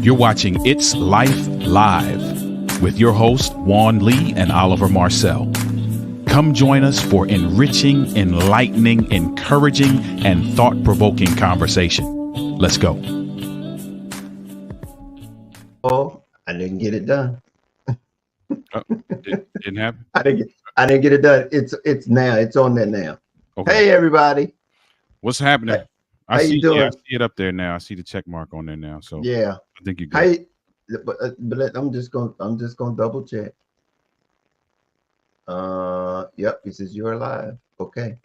You're watching It's Life Live with your hosts, Juan Lee and Oliver Marcel. Come join us for enriching, enlightening, encouraging, and thought-provoking conversation. Let's go. Oh, I didn't get it done. Oh, didn't happen? I didn't get it done. It's now. It's on there now. Okay. Hey everybody. What's happening? How you doing? Yeah, I see it up there now. I see the check mark on there now. So Yeah. I think you're good. I'm just gonna double check. Yep, it says you're live. Okay.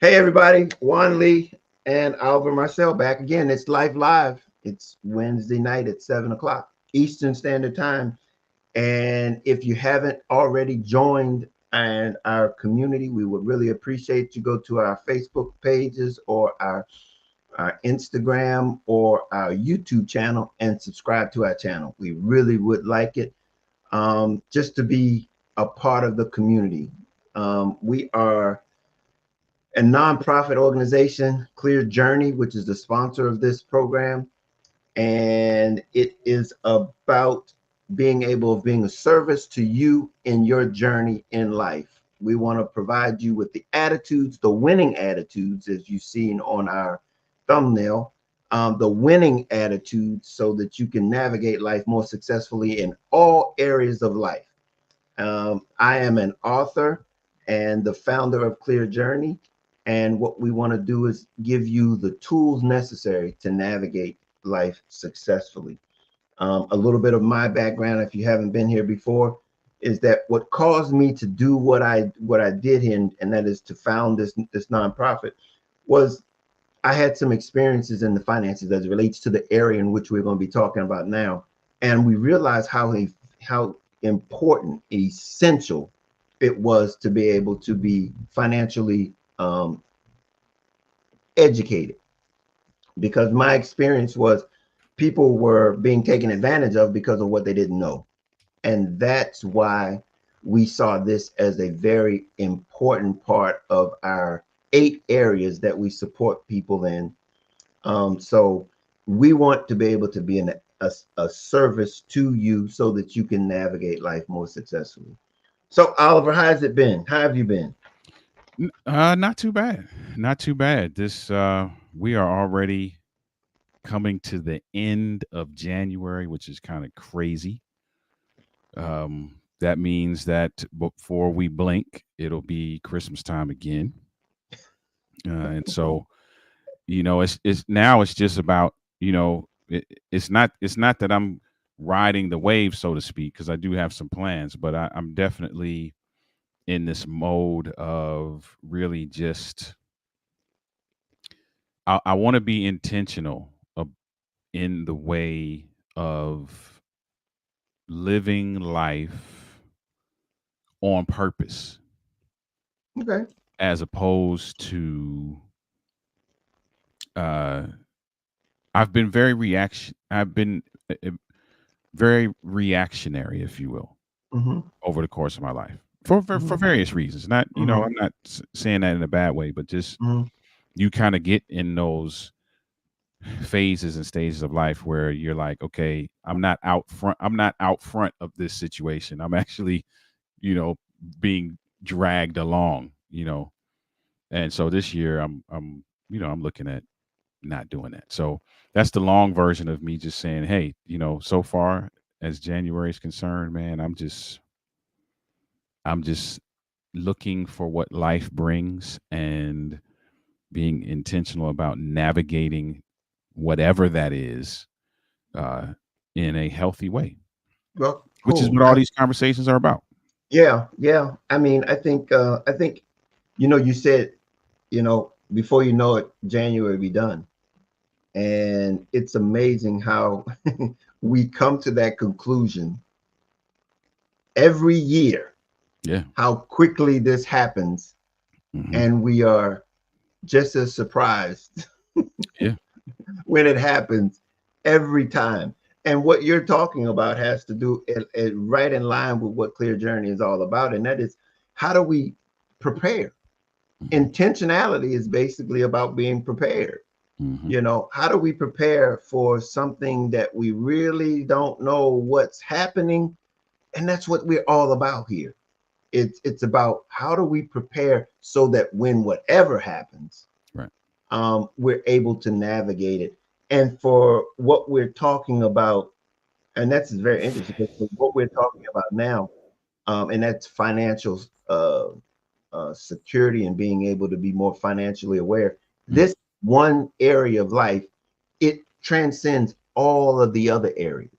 Hey everybody, Juan Lee and Oliver Marcel back again. It's Life Live. It's Wednesday night at 7 o'clock Eastern Standard Time. And if you haven't already joined and our community, we would really appreciate you go to our Facebook pages or our Instagram or our YouTube channel and subscribe to our channel. We really would like it, just to be a part of the community. We are a nonprofit organization, Clear Journey, which is the sponsor of this program. And it is about being a service to you in your journey in life. We want to provide you with the attitudes, the winning attitudes, as you've seen on our thumbnail, the winning attitudes so that you can navigate life more successfully in all areas of life. I am an author and the founder of Clear Journey. And what we want to do is give you the tools necessary to navigate life successfully. A little bit of my background, if you haven't been here before, is that what caused me to do what I did here, and that is to found this nonprofit, was I had some experiences in the finances as it relates to the area in which we're going to be talking about now, and we realized how important, essential it was to be able to be financially educated, because my experience was people were being taken advantage of because of what they didn't know. And that's why we saw this as a very important part of our 8 areas that we support people in. So we want to be able to be a service to you so that you can navigate life more successfully. So Oliver, how's it been? How have you been? Not too bad. Not too bad. This we are already coming to the end of January, which is kind of crazy. That means that before we blink, it'll be Christmas time again. And so, it's just about, it's not that I'm riding the wave, so to speak, because I do have some plans, but I'm definitely in this mode of really just I want to be intentional in the way of living life on purpose, Okay. as opposed to uh I've been very reactionary, if you will, Mm-hmm. over the course of my life for various reasons. Not, I'm not saying that in a bad way, but just Mm-hmm. you kind of get in those phases and stages of life where you're like, okay, I'm not out front of this situation. I'm actually, you know, being dragged along, And so this year I'm looking at not doing that. So that's the long version of me just saying, hey, so far as January is concerned, man, I'm just looking for what life brings and being intentional about navigating whatever that is, uh, in a healthy way, Well, which is cool. what all these conversations are about. Yeah. I mean, I think, you said, before you know it, January be done. And it's amazing how we come to that conclusion every year, Yeah. how quickly this happens. Hmm. And we are just as surprised Yeah. when it happens every time. And what you're talking about has to do right in line with what Clear Journey is all about. And that is, how do we prepare? Hmm. Intentionality is basically about being prepared. Hmm. You know, how do we prepare for something that we really don't know what's happening? And that's what we're all about here. It's about how do we prepare so that when whatever happens, Right. we're able to navigate it. And for what we're talking about, and that's very interesting because for what we're talking about now, and that's financial security and being able to be more financially aware. Mm. This one area of life, it transcends all of the other areas.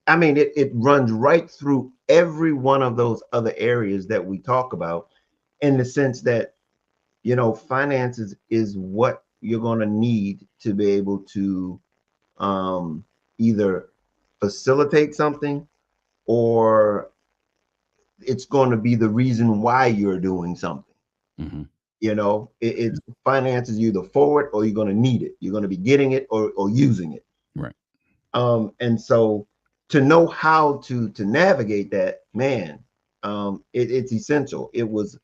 I mean, it runs right through every one of those other areas that we talk about in the sense that, you know, finances is what you're going to need to be able to um, either facilitate something or it's going to be the reason why you're doing something. Hmm. You know, it's finances you either forward or you're going to need it. You're going to be getting it or using it. Right. And so to know how to navigate that, man, it's essential. It was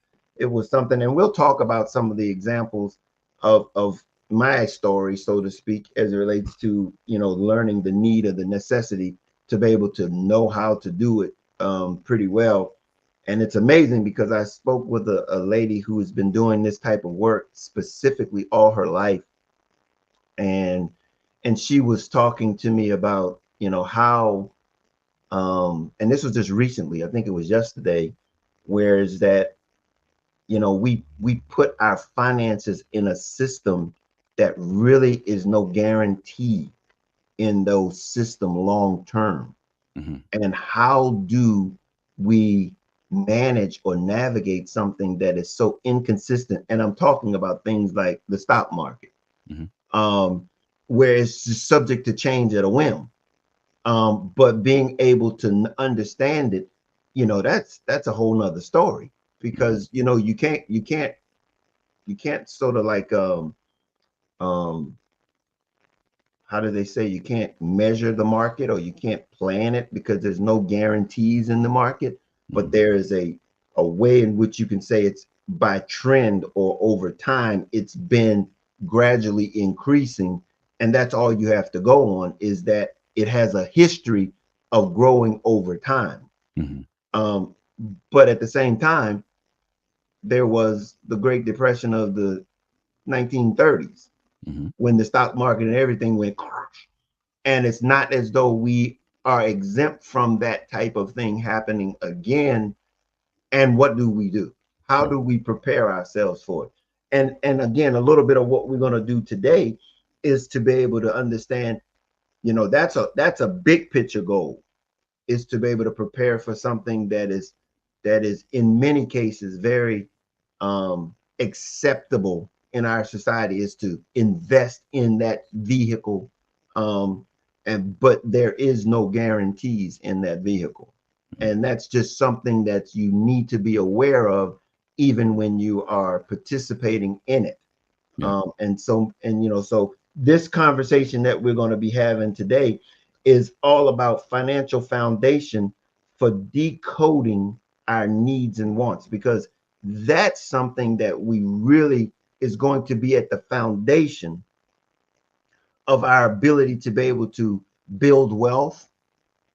something, and we'll talk about some of the examples of my story, so to speak, as it relates to, you know, learning the need or the necessity to be able to know how to do it pretty well. And it's amazing because I spoke with a lady who has been doing this type of work specifically all her life, and she was talking to me about, you know, how and this was just recently, I think it was yesterday, where is that, you know, we put our finances in a system that really is no guarantee in those system long term. Hmm. And how do we manage or navigate something that is so inconsistent? And I'm talking about things like the stock market, Hmm. um, where it's just subject to change at a whim. But being able to understand it, you know, that's a whole nother story Hmm. because, you know, you can't sort of like um how do they say, you can't measure the market or you can't plan it because there's no guarantees in the market, but Hmm. there is a way in which you can say it's by trend or over time it's been gradually increasing, and that's all you have to go on, is that it has a history of growing over time. Hmm. um, but at the same time, there was the Great Depression of the 1930s Hmm. when the stock market and everything went crash. And it's not as though we are exempt from that type of thing happening again. And what do we do? How Right. do we prepare ourselves for it? And again, a little bit of what we're going to do today is to be able to understand, you know, that's a big picture goal, is to be able to prepare for something that is in many cases very acceptable in our society, is to invest in that vehicle, um, and but there is no guarantees in that vehicle, Mm. and that's just something that you need to be aware of even when you are participating in it. Yeah. And you know, so this conversation that we're going to be having today is all about financial foundation for decoding our needs and wants, because that's something that we really is going to be at the foundation of our ability to be able to build wealth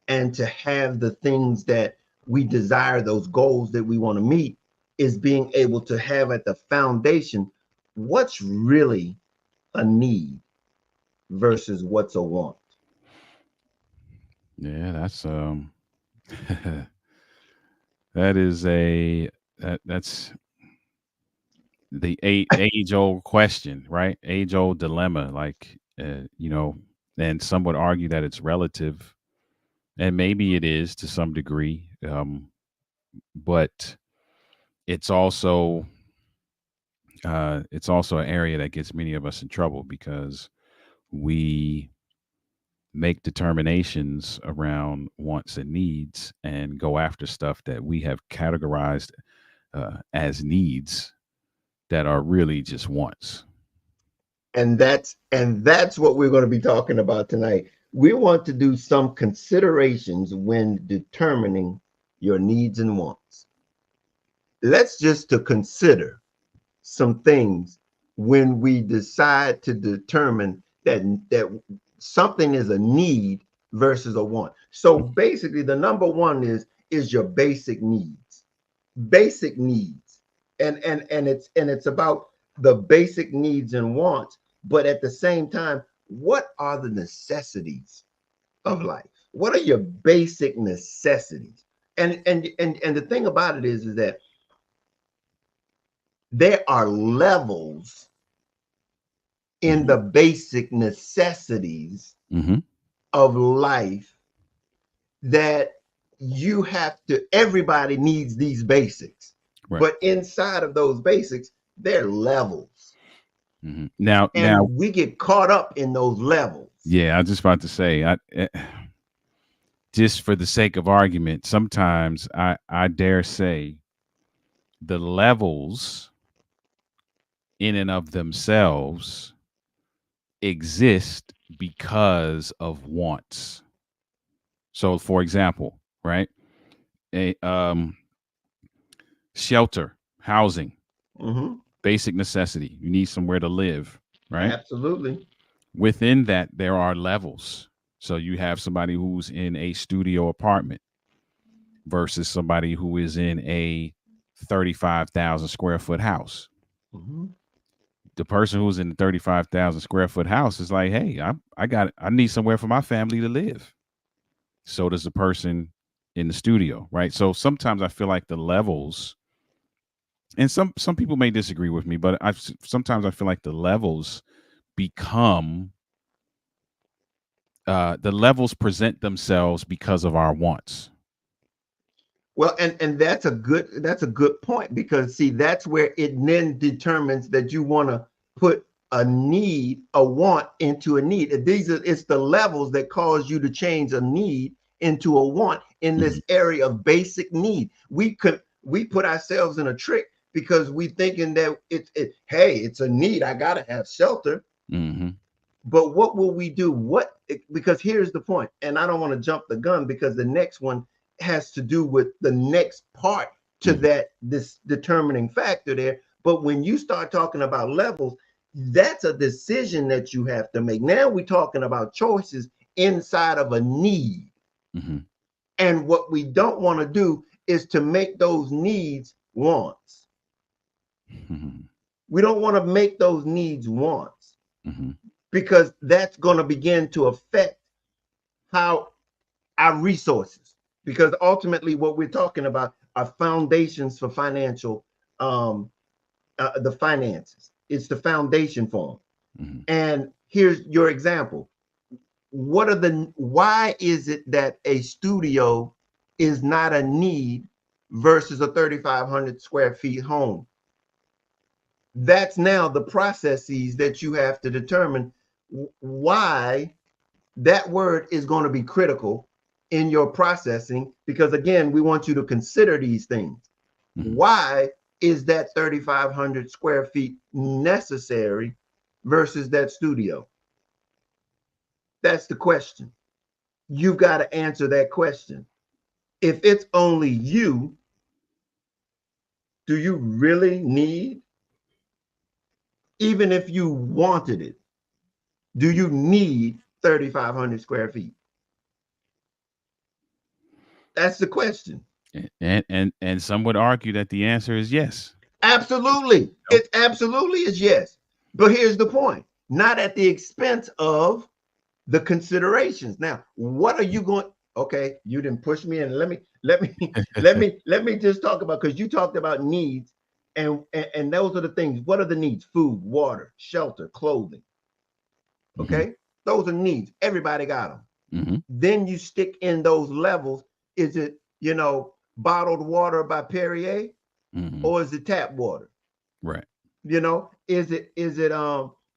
and to have the things that we desire, those goals that we want to meet, is being able to have at the foundation what's really a need versus what's a want. Yeah. That's that is a that's the age old question, right? Age old dilemma. Like, and some would argue that it's relative, and maybe it is to some degree, but it's also it's also an area that gets many of us in trouble because we make determinations around wants and needs and go after stuff that we have categorized as needs that are really just wants. And that's what we're going to be talking about tonight. We want to do some considerations when determining your needs and wants. Let's just to consider some things when we decide to determine that something is a need versus a want. So basically, the number one is your basic needs, basic needs, and it's about the basic needs and wants. But at the same time, what are the necessities of life? What are your basic necessities? And the thing about it is that there are levels in Hmm. the basic necessities Hmm. of life that you have to, everybody needs these basics. Right. But inside of those basics, there are levels. Now, And we get caught up in those levels. yeah, I was just about to say, just for the sake of argument, sometimes I dare say the levels in and of themselves exist because of wants. So, for example, right, a shelter, housing, Hmm. basic necessity. You need somewhere to live, right? Absolutely. Within that, there are levels. So you have somebody who's in a studio apartment versus somebody who is in a 35,000 square foot house. Hmm. The person who's in the 35,000 square foot house is like, hey, I need somewhere for my family to live. So does the person in the studio, right? So sometimes I feel like the levels, and some people may disagree with me, but sometimes I feel like the levels become the levels present themselves because of our wants. Well, and that's a good point, because see, that's where it then determines that you want to put a need, a want into a need. It's the levels that cause you to change a need into a want in Hmm. this area of basic need. We put ourselves in a trick because we thinking that hey, it's a need. I gotta have shelter. Hmm. But what will we do? Because here's the point, and I don't want to jump the gun, because the next one has to do with the next part to Hmm. this determining factor there. But when you start talking about levels, that's a decision that you have to make. Now we're talking about choices inside of a need. Hmm. And what we don't want to do is to make those needs wants. Hmm. We don't want to make those needs wants, Hmm. because that's going to begin to affect how our resources, because ultimately what we're talking about are foundations for financial, um the finances. It's the foundation for them. Hmm. And here's your example. Why is it that a studio is not a need versus a 3,500 square feet home? That's now the processes that you have to determine why that word is going to be critical in your processing, because again, we want you to consider these things. Hmm. Why is that 3,500 square feet necessary versus that studio? That's the question. You've got to answer that question. If it's only you, do you really need, even if you wanted it, do you need 3,500 square feet? That's the question. And some would argue that the answer is yes. Absolutely. No. It absolutely is yes. But here's the point, not at the expense of the considerations. Now, what are you going? Okay, you didn't push me in. Let me let me just talk about, because you talked about needs, and those are the things. What are the needs? Food, water, shelter, clothing. Hmm. Okay, those are needs. Everybody got them. Hmm. Then you stick in those levels. Is it, bottled water by Perrier, Hmm. or is it tap water? Right. Is it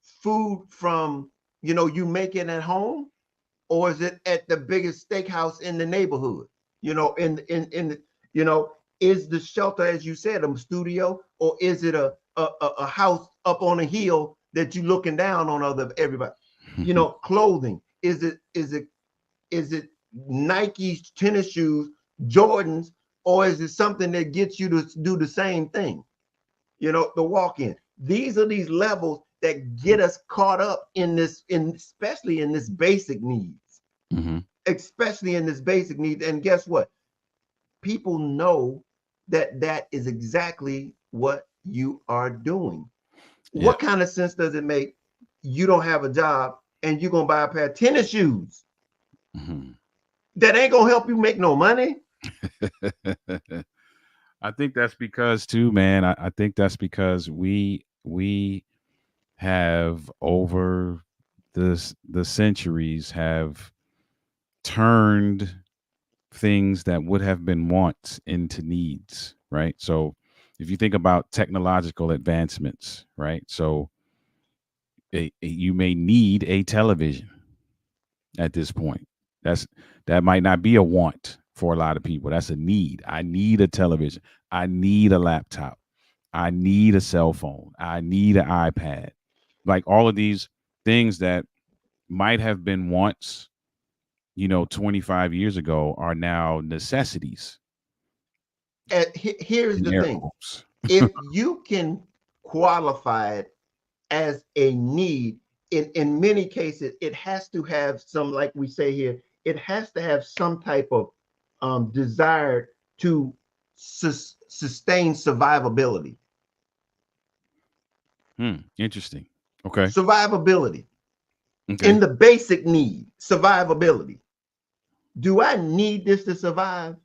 food from, you make it at home, or is it at the biggest steakhouse in the neighborhood? In the, is the shelter, as you said, a studio, or is it a house up on a hill that you looking down on other everybody? Clothing. Is it Nike's tennis shoes, Jordans, or is it something that gets you to do the same thing? The walk in. These are these levels that get us caught up in this, in especially in this basic needs, Mm-hmm. especially in this basic needs. And guess what? People know that that is exactly what you are doing. Yeah. What kind of sense does it make? You don't have a job and you're gonna buy a pair of tennis shoes Mm-hmm. that ain't gonna help you make no money. I think that's because too, man. I think that's because we have over the centuries have turned things that would have been wants into needs, right? So if you think about technological advancements, right? So you may need a television at this point. That's that might not be a want for a lot of people. That's a need. I need a television. I need a laptop. I need a cell phone. I need an iPad. Like all of these things that might have been wants, 25 years ago are now necessities And here's in the air thing: quotes. if you can qualify it as a need, in many cases, it has to have some, like we say here, it has to have some type of desire to sustain survivability. Interesting. Okay. Survivability in Okay. the basic need, survivability. Do I need this to survive?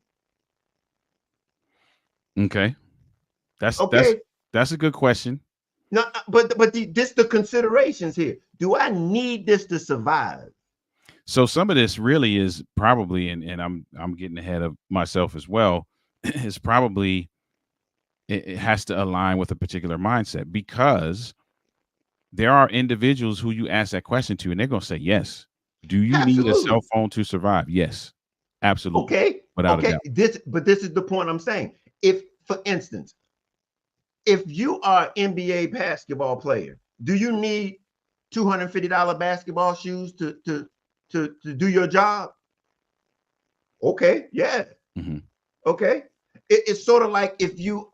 Okay. That's that's Okay. that's a good question. No, but this the considerations here. Do I need this to survive? So some of this really is probably, and I'm getting ahead of myself as well, is probably it has to align with a particular mindset because there are individuals who you ask that question to and they're going to say yes. Do you need a cell Absolutely. phone to survive? Yes. Absolutely. Okay. Without a Okay. doubt. This is the point I'm saying. If, for instance, if you are an NBA basketball player, do you need $250 basketball shoes to do your job? Okay. Yeah. Hmm. Okay. It's sort of like if you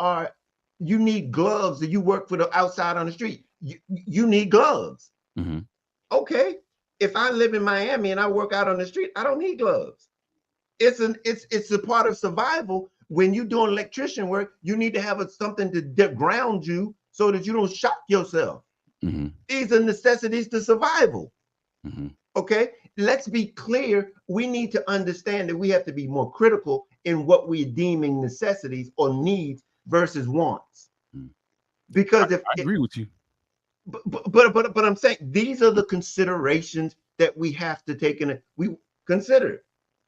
need gloves and you work for the outside on the street. You need gloves. Hmm. Okay. If I live in Miami and I work out on the street, I don't need gloves. It's a part of survival. When you're doing electrician work, you need to have something to ground you so that you don't shock yourself. Hmm. These are necessities to survival. Hmm. Okay, let's be clear. We need to understand that we have to be more critical in what we're deeming necessities or needs versus wants. I, Because if I agree with you. but I'm saying these are the considerations that we have to take in. We consider,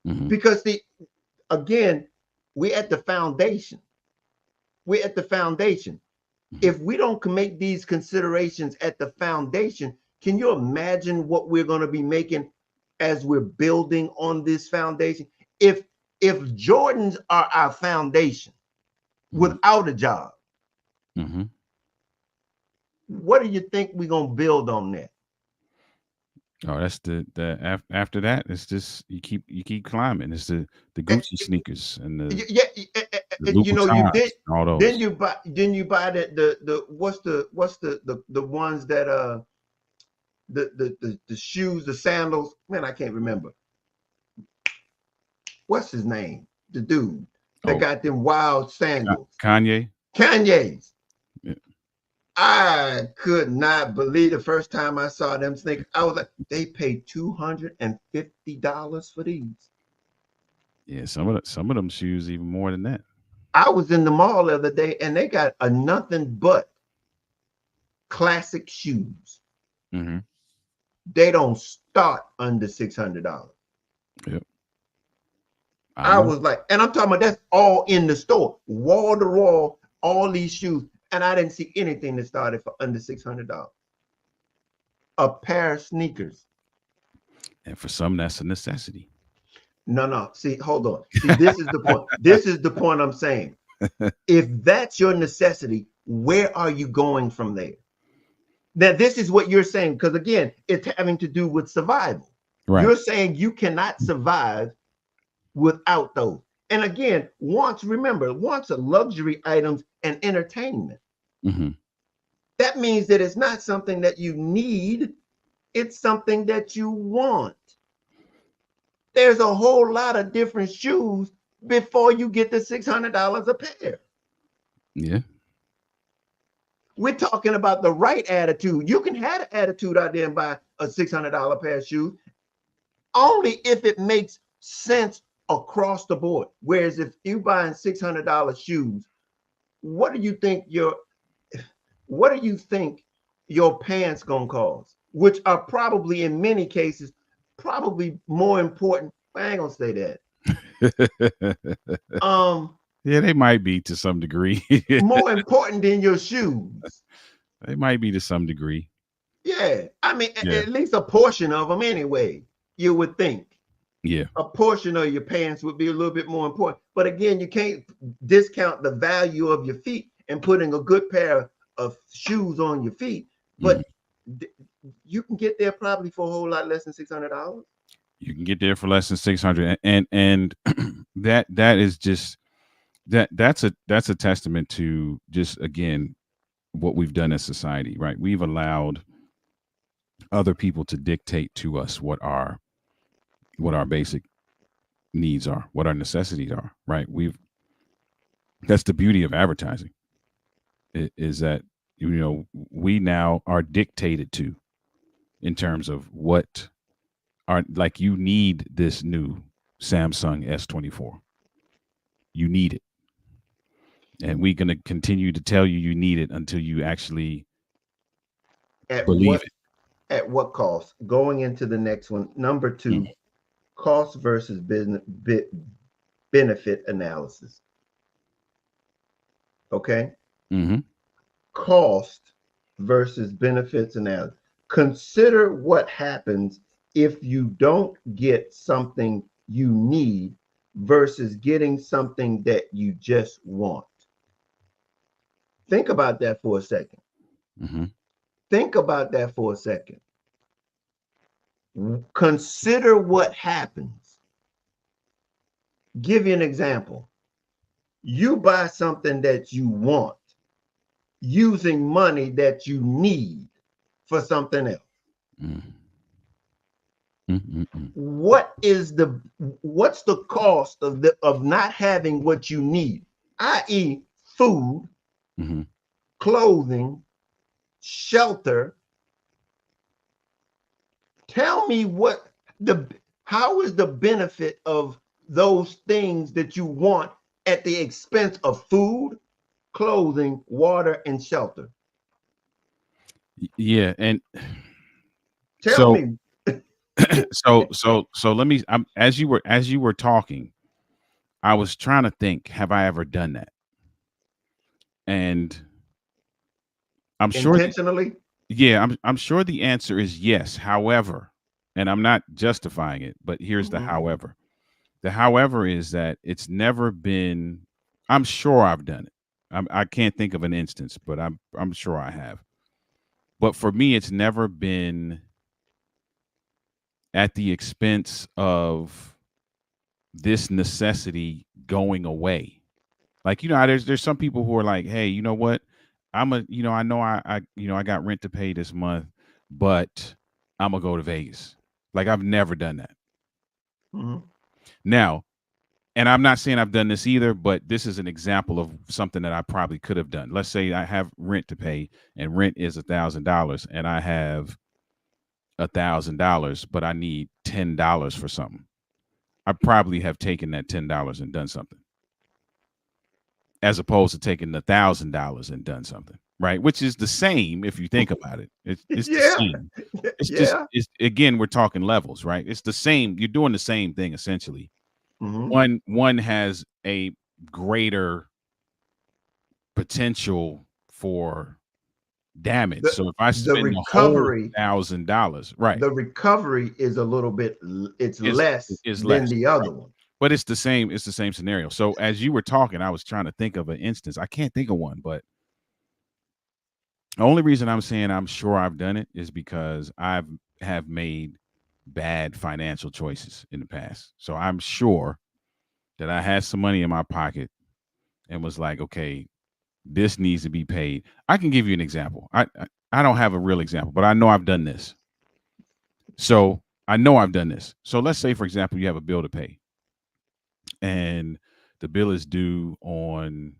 Hmm. because the again, we're at the foundation. We're at the foundation. Hmm. If we don't make these considerations at the foundation, can you imagine what we're going to be making as we're building on this foundation? If if Jordans are our foundation Hmm. without a job, Hmm. what do you think we're going to build on that? Oh, that's after that. It's just you keep climbing. It's the Eh, Gucci sneakers and Yeah, the you know, you did. Louboutins and all those. Then you buy the what's the ones that the shoes, the sandals. Man, I can't remember. What's his name? The dude that Oh, got them wild sandals. Kanye. Kanye's. Yeah. I could not believe the first time I saw them sneakers. I was like, they paid $250 for these. Yeah, some of them shoes even more than that. I was in the mall the other day and they got a nothing but classic shoes. Hmm. They don't start under $600. Yep, I I know. was like, and I'm talking about that's all in the store, wall to wall, all these shoes. And I didn't see anything that started for under $600. A pair of sneakers. And for some, that's a necessity. No, no. See, hold on. See, this is the point. This is the point I'm saying. If that's your necessity, where are you going from there? Now, this is what you're saying, because again, it's having to do with survival. Right. You're saying you cannot survive without those. And again, wants, remember, wants are luxury items and entertainment. Hmm. That means that it's not something that you need, it's something that you want. There's a whole lot of different shoes before you get the $600 a pair. Yeah. We're talking about the right attitude. You can have an attitude out there and buy a $600 pair of shoes only if it makes sense across the board. Whereas if you buying $600 shoes, what do you think your what do you think your pants gonna cost? Which are probably in many cases probably more important. I ain't gonna say that. Um, Yeah, they might be to some degree. More important than your shoes. They might be to some degree. Yeah, I mean, Yeah. at least a portion of them anyway. You would think Yeah. a portion of your pants would be a little bit more important. But again, you can't discount the value of your feet and putting a good pair of shoes on your feet. Mhm. But you can get there probably for a whole lot less than $600. You can get there for less than 600, and that is just that's a testament to just again what we've done as society, right? We've allowed other people to dictate to us what our basic needs are, what our necessities are, right? We've That's the beauty of advertising, is that we now are dictated to in terms of what are like you need this new Samsung S24. You need it. And we're going to continue to tell you you need it until you actually At believe what at what cost? Going into the next one, number it. two, cost versus business benefit analysis. Okay, Mm-hmm. cost versus benefits analysis. Consider what happens if you don't get something you need versus getting something that you just want. Think about that for a second. Mm-hmm. Think about that for a second. Consider what happens. Give you an example. You buy something that you want using money that you need for something else. Mm-hmm. What's the cost of not having what you need, i.e., food, Mm-hmm. clothing, shelter? Tell me what the how is the benefit of those things that you want at the expense of food, clothing, water, and shelter? Yeah, and Tell so me. so let me. As you were talking, I was trying to think, have I ever done that? And I'm sure Intentionally. yeah, I'm sure the answer is yes. However, and I'm not justifying it, but here's the Mhm. however. The however is that it's never been. I'm sure I've done it. I can't think of an instance, but I'm sure I have. But for me, it's never been at the expense of this necessity going away. Like there's some people who are like, hey, you know what? I know I got rent to pay this month, but I'm gonna go to Vegas. Like I've never done that. Mhm. Now, and I'm not saying I've done this either, but this is an example of something that I probably could have done. Let's say I have rent to pay, and rent is $1,000, and I have $1,000, but I need $10 for something. I probably have taken that $10 and done something, as opposed to taking $1,000 and done something, right? Which is the same if you think about it. It's the Yeah. same. It's just Yeah. it's again we're talking levels, right? It's the same. You're doing the same thing essentially. Mhm. One has a greater potential for damage. The So if I the spend the whole recovery $1,000, right, the recovery is a little bit it's is less is than less, the other right? one. But it's the same. It's the same scenario. So as you were talking, I was trying to think of an instance. I can't think of one, but the only reason I'm saying I'm sure I've done it is because have made bad financial choices in the past. So I'm sure that I had some money in my pocket and was like, okay, This needs to be paid. I can give you an example. I don't have a real example, but I know I've done this. So I know I've done this. So let's say, for example, you have a bill to pay, and the bill is due on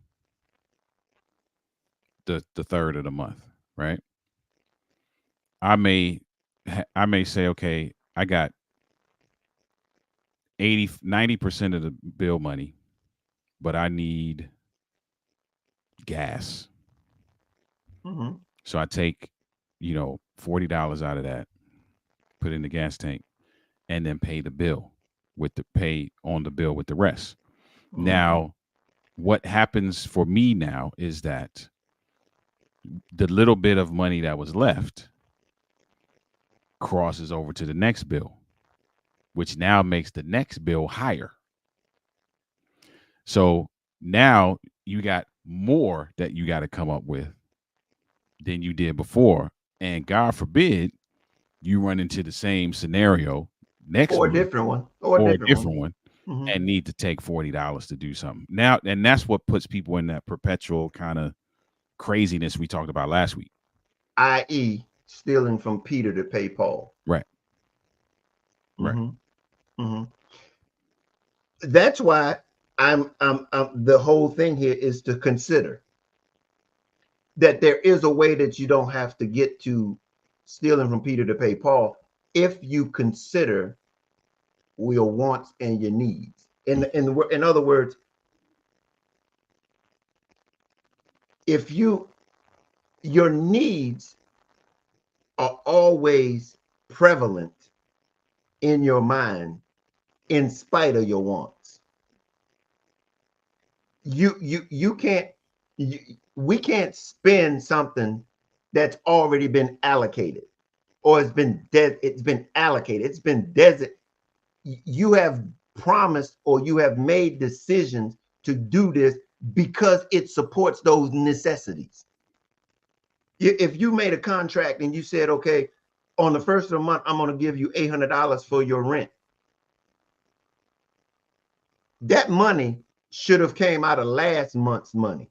the third of the month, right? I may I may say, okay, I got 80 90% of the bill money, but I need gas. Hmm. So I take, $40 out of that, put it in the gas tank, and then pay the bill with the pay on the bill with the rest. Hmm. Now, what happens for me now is that the little bit of money that was left crosses over to the next bill, which now makes the next bill higher. So now you got more that you got to come up with than you did before. And God forbid you run into the same scenario next Or a month different one. Or a or a different one. different one Hmm. and need to take $40 to do something. Now, and that's what puts people in that perpetual kind of craziness we talked about last week. I.e., stealing from Peter to pay Paul. Right. Right. Hmm. Hmm. That's why the whole thing here is to consider that there is a way that you don't have to get to stealing from Peter to pay Paul if you consider your wants and your needs. In other words, if your needs are always prevalent in your mind in spite of your wants. You can't you, we can't spend something that's already been allocated or it's been allocated. It's been desert. You have promised or you have made decisions to do this because it supports those necessities. If you made a contract and you said, okay, on the first of the month, I'm going to give you $800 for your rent. That money should have came out of last month's money.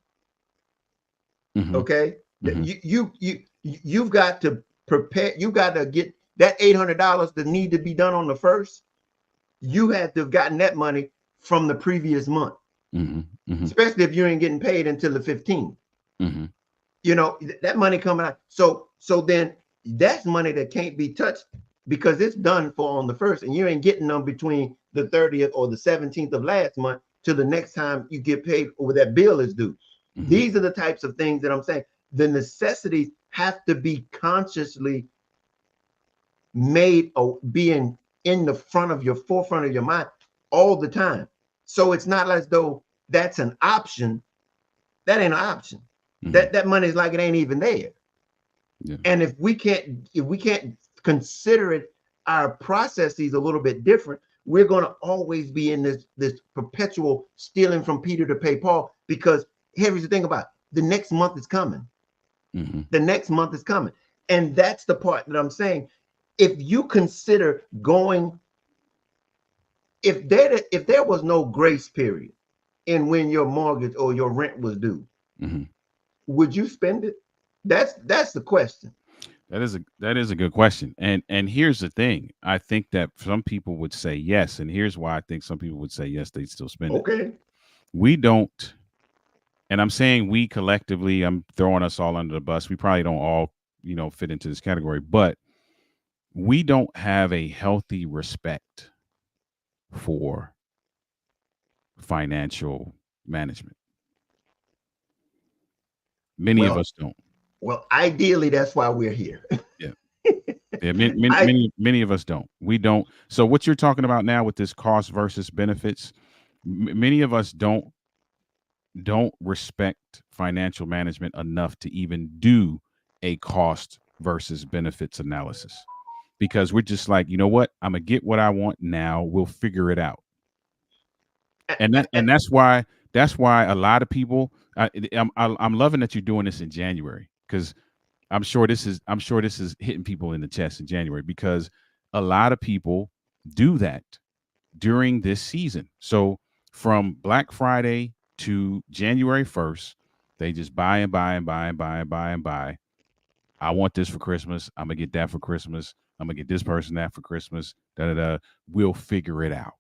Mm-hmm. Okay, Mm-hmm. you've got to prepare. You got to get that $800 that need to be done on the first. You had to have gotten that money from the previous month, Mm-hmm. Mm-hmm. especially if you ain't getting paid until the 15th. Mm-hmm. That money coming out. So then that's money that can't be touched because it's done for on the first, and you ain't getting them between the 30th or the 17th of last month to the next time you get paid or that bill is due. Mm-hmm. These are the types of things that I'm saying. The necessities have to be consciously made or being in the front of your forefront of your mind all the time. So it's not as though that's an option. That ain't an option. Mm-hmm. That money is like it ain't even there. Yeah. And if we can't consider it our processes a little bit different, we're going to always be in this perpetual stealing from Peter to pay Paul. Because here's the thing about it, the next month is coming. Mm-hmm. The next month is coming, and that's the part that I'm saying. If you consider going, if there was no grace period in when your mortgage or your rent was due, Mm-hmm. would you spend it? That's the question. That is a good question. And here's the thing. I think that some people would say yes, and here's why I think some people would say yes, they still spend it. Okay. We don't, and I'm saying we collectively, I'm throwing us all under the bus. We probably don't all, fit into this category, but we don't have a healthy respect for financial management. Many of Well, us don't. well, ideally, that's why we're here. Yeah. Yeah, many, many, I many, many of us don't. We don't. So what you're talking about now with this cost versus benefits, many of us don't respect financial management enough to even do a cost versus benefits analysis because we're just like, you know what? I'm gonna get what I want now. We'll figure it out. And that's why a lot of people. I'm loving that you're doing this in January because I'm sure this is hitting people in the chest in January because a lot of people do that during this season. So from Black Friday to January 1st, They just buy and buy and buy and buy and buy and buy. I want this for Christmas. I'm gonna get that for Christmas. I'm gonna get this person that for Christmas. Da da da. We'll figure it out.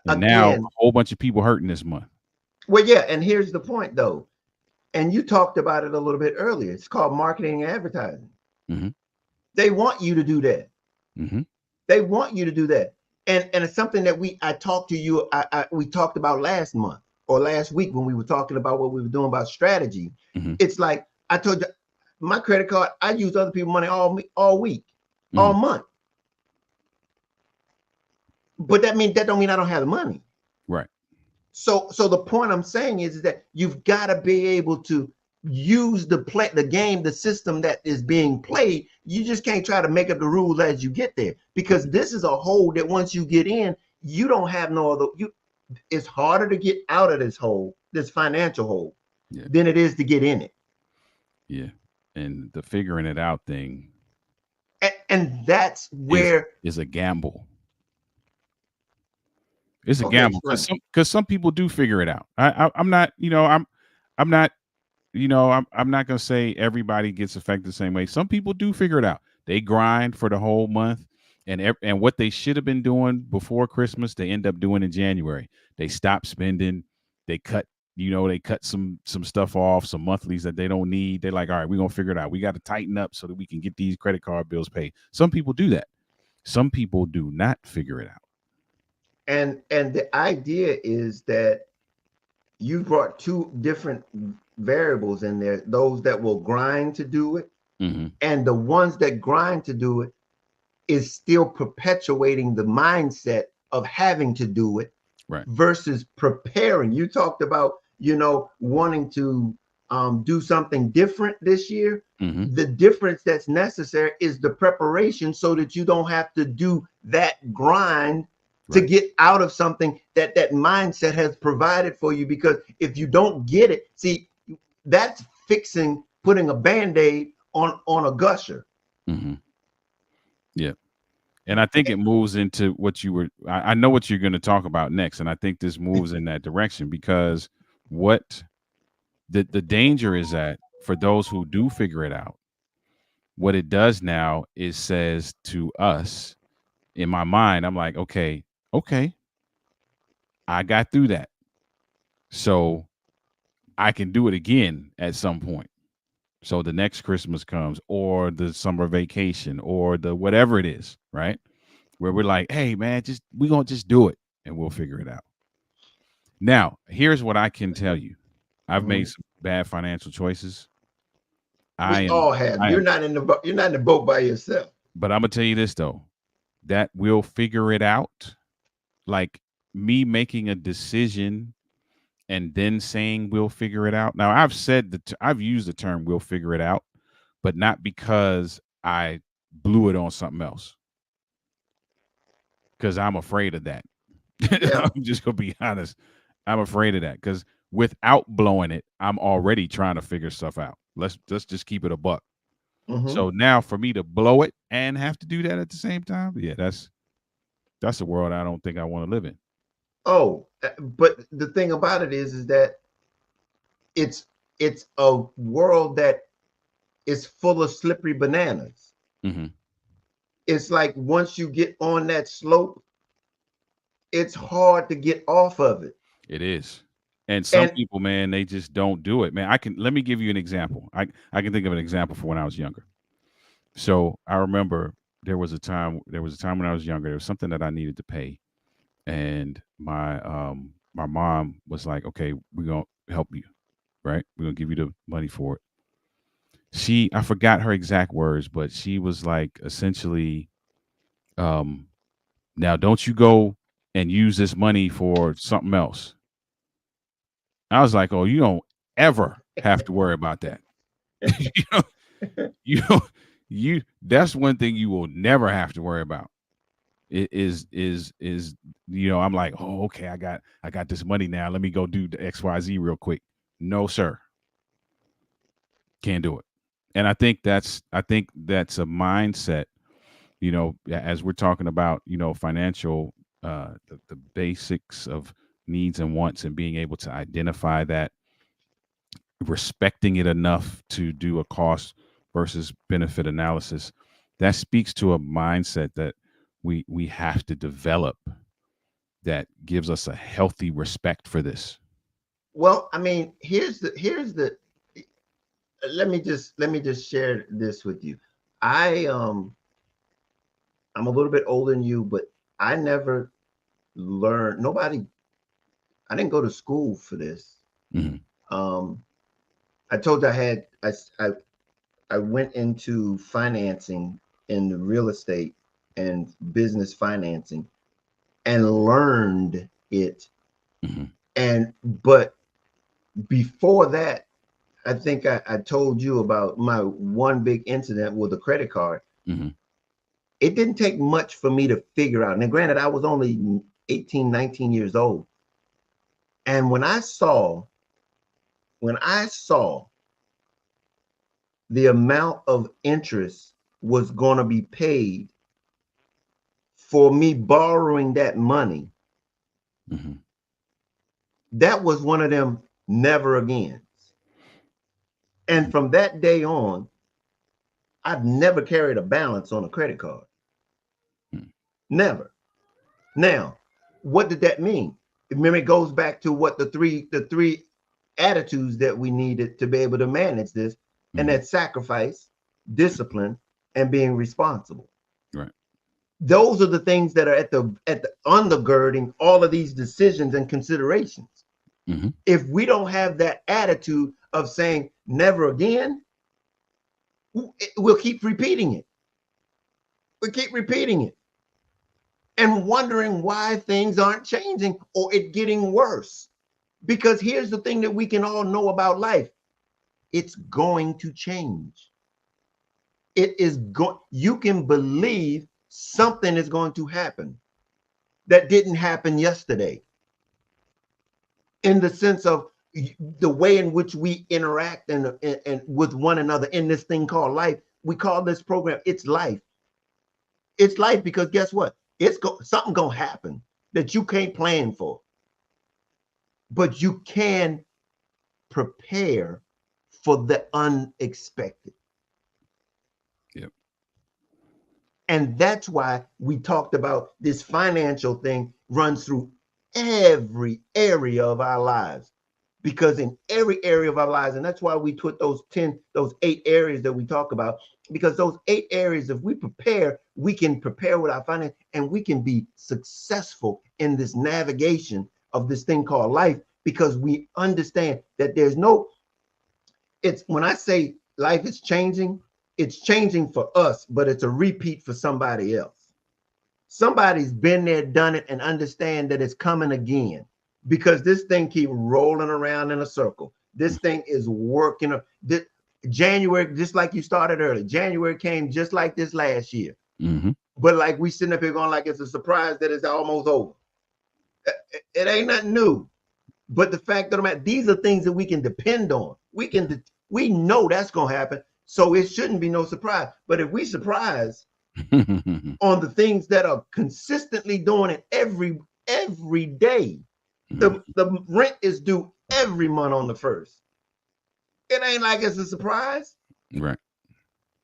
And now a Again, whole bunch of people hurting this month. well, yeah, and here's the point though, and you talked about it a little bit earlier. It's called marketing and advertising. Mm-hmm. They want you to do that. Mm-hmm. They want you to do that. And it's something that I talked to you, we talked about last month or last week when we were talking about what we were doing about strategy. Mm-hmm. It's like I told you, my credit card, I use other people's money all week, Mm-hmm. all month. But that don't mean I don't have the money. Right. So the point I'm saying is that you've got to be able to use the game, the system that is being played. You just can't try to make up the rules as you get there, because this is a hole that once you get in, you don't have no other. It's harder to get out of this hole, this financial hole, Yeah. than it is to get in it. Yeah. And the figuring it out thing And that's is where. is a gamble. It's a Okay, gamble explain. because some people do figure it out. I'm not, I'm not, I'm not gonna say everybody gets affected the same way. Some people do figure it out. They grind for the whole month, and what they should have been doing before Christmas, they end up doing in January. They stop spending. They cut, they cut some stuff off, some monthlies that they don't need. They're like, all right, we're gonna figure it out. We got to tighten up so that we can get these credit card bills paid. Some people do that. Some people do not figure it out. And the idea is that you brought two different variables in there, those that will grind to do it, Mm-hmm. and the ones that grind to do it is still perpetuating the mindset of having to do it Right. versus preparing. You talked about, wanting to do something different this year. Mm-hmm. The difference that's necessary is the preparation so that you don't have to do that grind to Right. get out of something that mindset has provided for you. Because if you don't get it, see, that's putting a band-aid on a gusher. Mm-hmm. Yeah. And I think it moves into what you were. I know what you're going to talk about next, and I think this moves in that direction because what the danger is that for those who do figure it out, what it does now is says to us in my mind, I'm like, okay, I got through that, so I can do it again at some point. So the next Christmas comes, or the summer vacation, or the whatever it is, right? Where we're like, hey man, we're gonna just do it and we'll figure it out. Now, here's what I can tell you. I've made Mhm. some bad financial choices. I We am all have. I am You're not in the boat by yourself. but I'm gonna tell you this though, that we'll figure it out. Like me making a decision and then saying we'll figure it out. Now I've said I've used the term we'll figure it out, but not because I blew it on something else. Because I'm afraid of that. Yeah. I'm just gonna be honest. I'm afraid of that because without blowing it, I'm already trying to figure stuff out. Let's just keep it a buck. Hmm. So now for me to blow it and have to do that at the same time, yeah, that's a world I don't think I want to live in. Oh, but the thing about it is that it's it's a world that is full of slippery bananas. Hmm. It's like once you get on that slope, it's hard to get off of it. It is. And some And people, man, they just don't do it. Man, let me give you an example. I can think of an example for when I was younger. So I remember there was a time when I was younger, there was something that I needed to pay. And my mom was like, okay, we're gonna help you, right? We're gonna give you the money for it. I forgot her exact words, but she was like essentially, um, now don't you go and use this money for something else. I was like, oh, you don't ever have to worry about that. you know, you know, that's one thing you will never have to worry about. It is I'm like, oh, okay, I got this money now. Let me go do the XYZ real quick. No, sir. Can't do it. And I think that's a mindset, as we're talking about, financial the basics of needs and wants and being able to identify that. respecting it enough to do a cost versus benefit analysis. That speaks to a mindset that we have to develop that gives us a healthy respect for this. Well, I mean, here's the let me just share this with you. I I'm a little bit older than you, but I never learned nobody I didn't go to school for this. Hmm. Um I told you I I went into financing in the real estate and business financing and learned it. Hmm. And but before that, I think I told you about my one big incident with a credit card. Hmm. It didn't take much for me to figure out. Now, granted, I was only 18, 19 years old. And when I saw the amount of interest was going to be paid for me borrowing that money, Hmm. that was one of them never again. And from that day on, I've never carried a balance on a credit card. Never. Now, what did that mean? Remember, it goes back to what the three attitudes that we needed to be able to manage this, and Hmm. that's sacrifice, discipline, and being responsible. Right. Those are the things that are at the undergirding all of these decisions and considerations. Hmm. If we don't have that attitude of saying never again, we'll keep repeating it. We keep repeating it and wondering why things aren't changing or it getting worse. Because here's the thing that we can all know about life. It's going to change. It is going, you can believe something is going to happen that didn't happen yesterday in the sense of the way in which we interact and with one another in this thing called life. We call this program, it's life. It's life because guess what? Something gonna happen that you can't plan for, but you can prepare for the unexpected. Yep. And that's why we talked about this financial thing runs through every area of our lives. Because in every area of our lives, and that's why we put those 8 areas that we talk about, because those 8 areas, if we prepare, we can prepare with our finance and we can be successful in this navigation of this thing called life because we understand that there's no, it's when I say life is changing, it's changing for us, but it's a repeat for somebody else. Somebody's been there, done it, and understand that it's coming again because this thing keep rolling around in a circle. This thing is working. This, January, just like you started early, January came just like this last year. Hmm. But like we sitting up here going like it's a surprise that it's almost over. It ain't nothing new. But the fact of the matter, these are things that we can depend on. We know that's gonna happen, so it shouldn't be no surprise. But if we surprise on the things that are consistently doing it every day, the rent is due every month on the first. It ain't like it's a surprise. Right.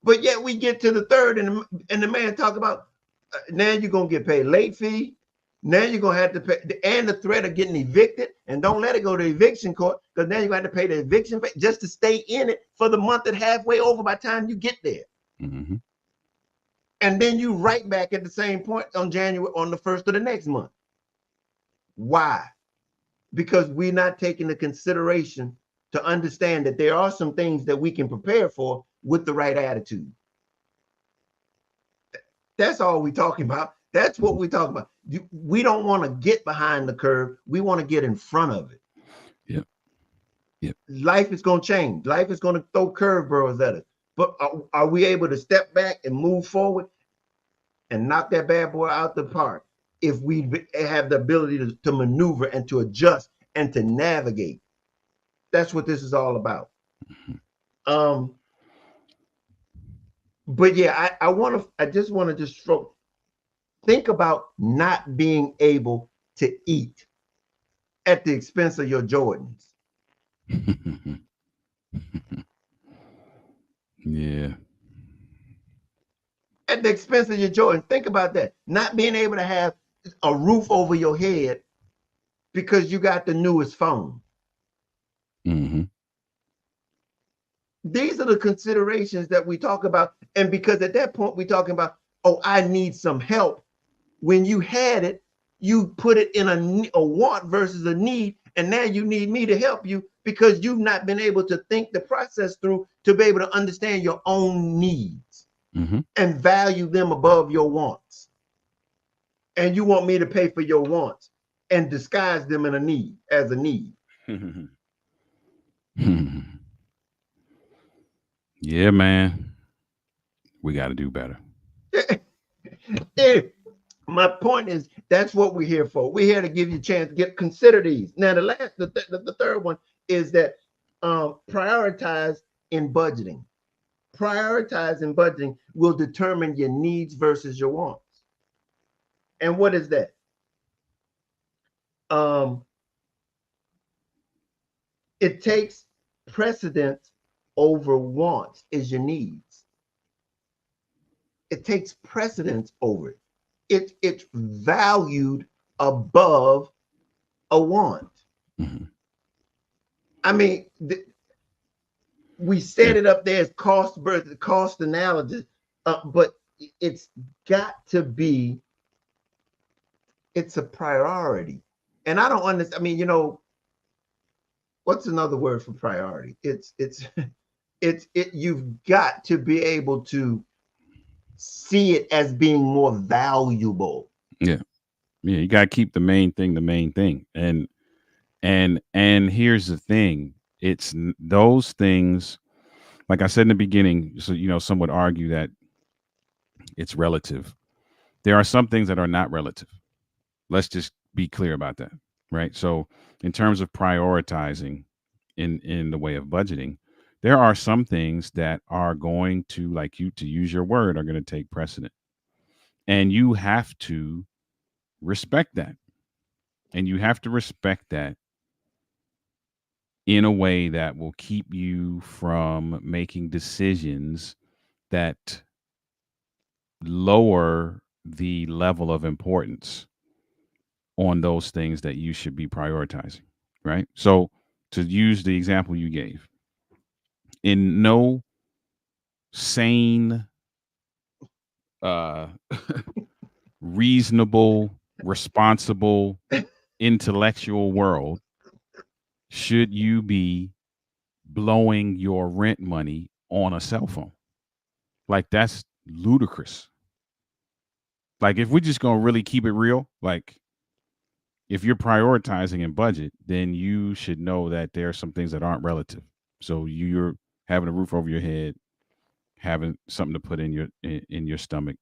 But yet we get to the third, and the man talk about now you're gonna get paid late fee. Now you're gonna have to pay, and the threat of getting evicted, and don't let it go to eviction court because now you're gonna have to pay the eviction fee just to stay in it for the month and halfway over by the time you get there, Hmm. and then you right back at the same point on the first of the next month. Why? Because we're not taking the consideration to understand that there are some things that we can prepare for with the right attitude. That's all we're talking about. That's what we're talking about. We don't want to get behind the curve. We want to get in front of it. Yep. Yep. Life is going to change. Life is going to throw curveballs at us. But are we able to step back and move forward and knock that bad boy out the park if we have the ability to maneuver and to adjust and to navigate? That's what this is all about. Um, but yeah, I just want to think about not being able to eat at the expense of your Jordans. Yeah. At the expense of your joy. And think about that. Not being able to have a roof over your head because you got the newest phone. Mm-hmm. These are the considerations that we talk about. And because at that point, we're talking about, oh, I need some help. When you had it, you put it in a want versus a need. And now you need me to help you because you've not been able to think the process through to be able to understand your own needs Mm-hmm. and value them above your wants. And you want me to pay for your wants and disguise them in a need as a need. Yeah, man. We got to do better. My point is that's what we're here for. We're here to give you a chance to consider these. Now, the third one is that prioritize in budgeting. Prioritize in budgeting will determine your needs versus your wants. And what is that? Um, it takes precedence over wants is your needs. It takes precedence over it. It's valued above a want. Mm-hmm. I mean, we Yeah. set it up there as cost versus cost analysis, but it's got to be, it's a priority. And I don't understand. I mean, what's another word for priority? It's you've got to be able to see it as being more valuable. Yeah. Yeah. You got to keep the main thing the main thing. And here's the thing. Those things, like I said in the beginning, so some would argue that it's relative. There are some things that are not relative. Let's just be clear about that, right? So, in terms of prioritizing in the way of budgeting, there are some things that are going to, like you to use your word, are going to take precedent, and you have to respect that, and you have to respect that in a way that will keep you from making decisions that lower the level of importance on those things that you should be prioritizing, right? So, to use the example you gave, in no sane, uh, reasonable, responsible, intellectual world should you be blowing your rent money on a cell phone. Like, that's ludicrous. Like, if we're just going to really keep it real, like, if you're prioritizing in budget, then you should know that there are some things that aren't relative. So you're having a roof over your head, having something to put in your stomach,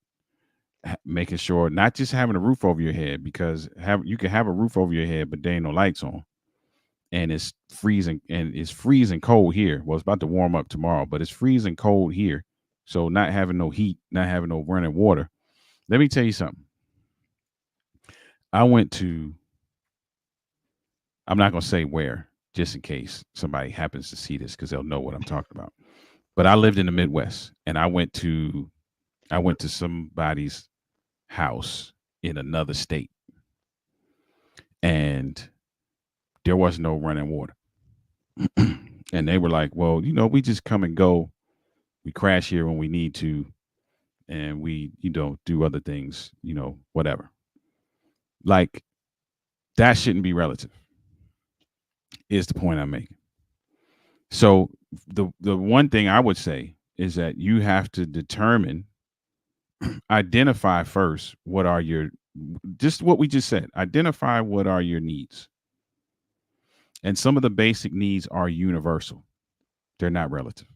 making sure not just having a roof over your head, because you can have a roof over your head, but there ain't no lights on, and it's freezing cold here. Well, it's about to warm up tomorrow, but it's freezing cold here. So not having no heat, not having no running water. Let me tell you something. I went to I'm not going to say where, just in case somebody happens to see this, because they'll know what I'm talking about. But I lived in the Midwest, and I went to somebody's house in another state, and there was no running water. And they were like, "Well, we just come and go. We crash here when we need to, and we, do other things, whatever." Like, that shouldn't be relative. Is the point I'm making? So the one thing I would say is that you have to identify first what are your, just what we just said. Identify what are your needs, and some of the basic needs are universal. They're not relative.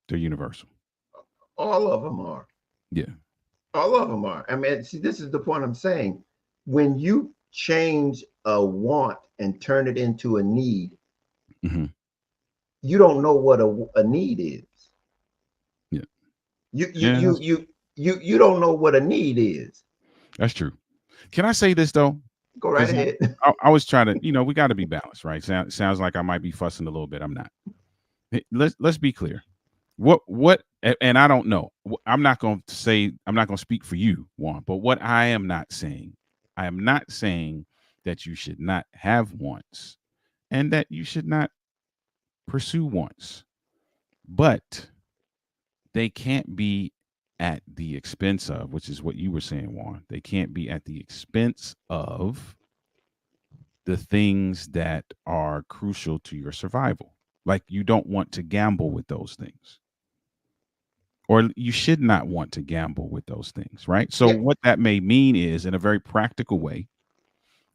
They're universal. All of them are. Yeah. All of them are. I mean, see, this is the point I'm saying. When you change a want and turn it into a need, Hmm. you don't know what a need is. Yeah. You you Yeah. you you you don't know what a need is. That's true. Can I say this though? Go right Because ahead. I was trying to, we got to be balanced, right? Sounds like I might be fussing a little bit. I'm not. let's be clear. And I don't know. I'm not going to say, I'm not going to speak for you, Juan, but what I am not saying, I am not saying that you should not have wants and that you should not pursue wants, but they can't be at the expense of, which is what you were saying, Juan. They can't be at the expense of the things that are crucial to your survival. Like you don't want to gamble with those things, or you should not want to gamble with those things, right? So, Yeah, what that may mean is, in a very practical way,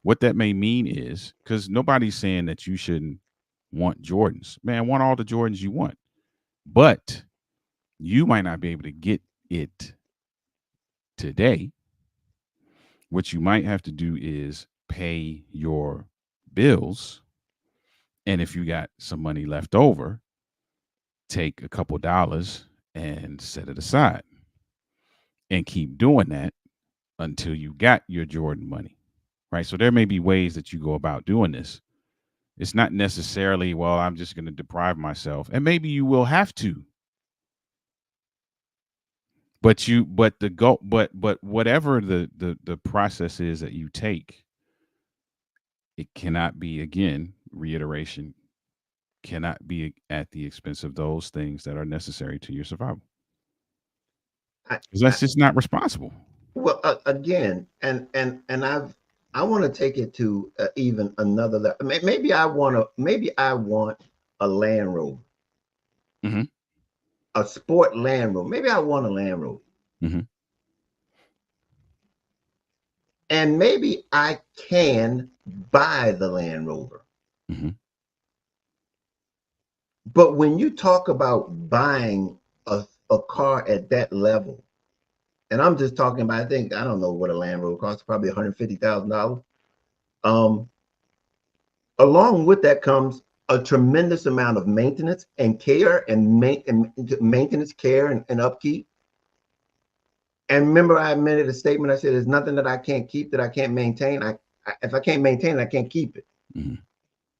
what that may mean is, because nobody's saying that you shouldn't want Jordans. Man, want all the Jordans you want, but you might not be able to get it today. What you might have to do is pay your bills. And if you got some money left over, take a couple dollars and set it aside and keep doing that until you got your Jordan money, right? So there may be ways that you go about doing this. It's not necessarily, well, I'm just going to deprive myself, and maybe you will have to, but whatever the process is that you take, it cannot be, again, reiteration, cannot be at the expense of those things that are necessary to your survival. I, Because I that's just not responsible. well, again, and I want to take it to even another level. Maybe I want a Land Rover, Hmm. a sport Land Rover. Maybe I want a Land Rover, Hmm. and maybe I can buy the Land Rover. Hmm. But when you talk about buying a car at that level, and I'm just talking about, I don't know what a Land Rover costs, probably $150,000. Um, Along with that comes a tremendous amount of maintenance and care and maintenance, care and upkeep. And remember, I made a statement. I said, "There's nothing that I can't keep that I can't maintain. If I can't maintain it, I can't keep it." Hmm.